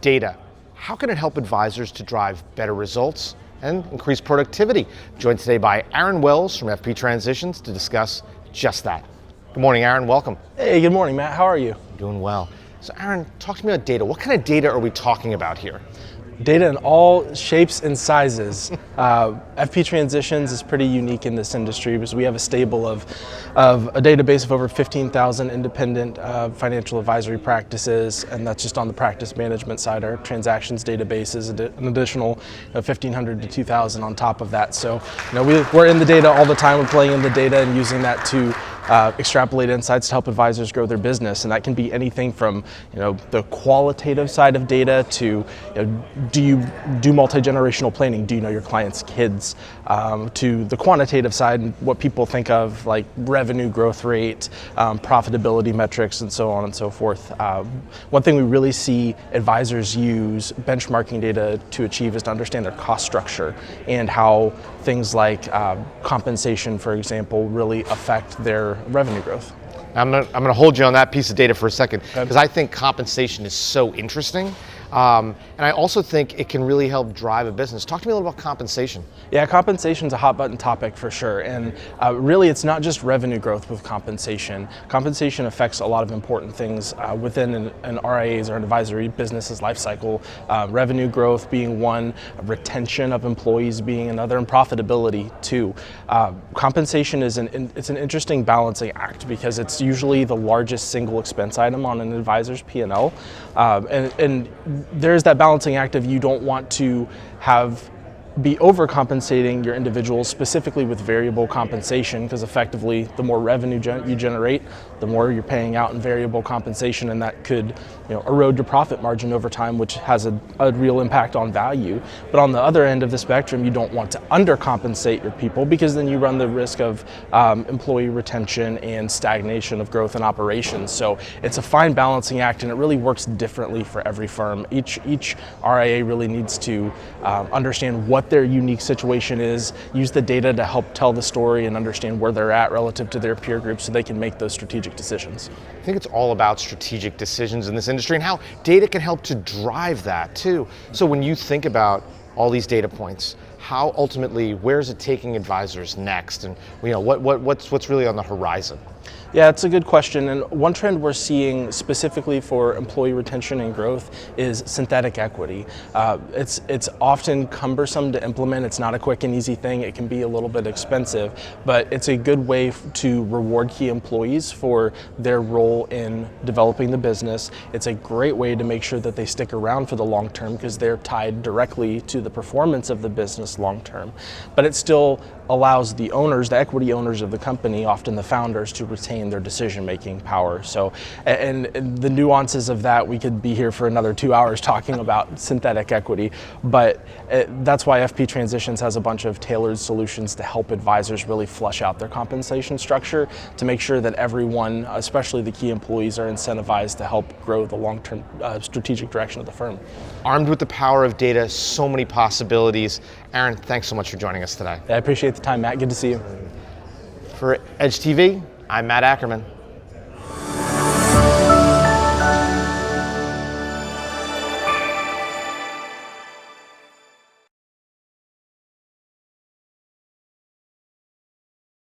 Data. How can it help advisors to drive better results and increase productivity? Joined today by Aaron Wells from FP Transitions to discuss just that. Good morning, Aaron. Welcome. Hey, good morning, Matt. How are you? Doing well. So Aaron, talk to me about data. What kind of data are we talking about here? Data in all shapes and sizes. FP Transitions is pretty unique in this industry because we have a stable of a database of over 15,000 independent financial advisory practices, and that's just on the practice management side. Our transactions database is an additional 1,500 to 2,000 on top of that. So, we're in the data all the time. We're playing in the data and using that to extrapolate insights to help advisors grow their business, and that can be anything from the qualitative side of data to do you do multi-generational planning? Do you know your clients' kids? To the quantitative side, what people think of like revenue growth rate, profitability metrics, and so on and so forth. One thing we really see advisors use benchmarking data to achieve is to understand their cost structure and how things like compensation, for example, really affect their revenue growth. I'm going to hold you on that piece of data for a second because I think compensation is so interesting. And I also think it can really help drive a business. Talk to me a little about compensation. Yeah, compensation is a hot button topic for sure. And really, it's not just revenue growth with compensation. Compensation affects a lot of important things within an RIA's or an advisory business's life cycle. Revenue growth being one, retention of employees being another, and profitability too. Compensation is it's an interesting balancing act because it's usually the largest single expense item on an advisor's P&L. And there's that balancing act of you don't want to be overcompensating your individuals specifically with variable compensation, because effectively the more revenue you generate, the more you're paying out in variable compensation, and that could erode your profit margin over time, which has a real impact on value. But on the other end of the spectrum, you don't want to undercompensate your people, because then you run the risk of employee retention and stagnation of growth and operations. So it's a fine balancing act, and it really works differently for every firm. Each RIA really needs to understand what their unique situation is, use the data to help tell the story and understand where they're at relative to their peer group so they can make those strategic decisions. I think it's all about strategic decisions in this industry and how data can help to drive that too. So when you think about all these data points, how ultimately, where is it taking advisors next, and what's really on the horizon? Yeah, it's a good question, and one trend we're seeing specifically for employee retention and growth is synthetic equity. It's often cumbersome to implement. It's not a quick and easy thing. It can be a little bit expensive, but it's a good way to reward key employees for their role in developing the business. It's a great way to make sure that they stick around for the long term because they're tied directly to the performance of the business long term. But it still allows the owners, the equity owners of the company, often the founders, to retain their decision-making power. So, and the nuances of that, we could be here for another 2 hours talking about synthetic equity, but that's why FP Transitions has a bunch of tailored solutions to help advisors really flush out their compensation structure to make sure that everyone, especially the key employees, are incentivized to help grow the long-term strategic direction of the firm. Armed with the power of data, so many possibilities. Aaron, thanks so much for joining us today. I appreciate the time, Matt. Good to see you. For Edge TV, I'm Matt Ackerman.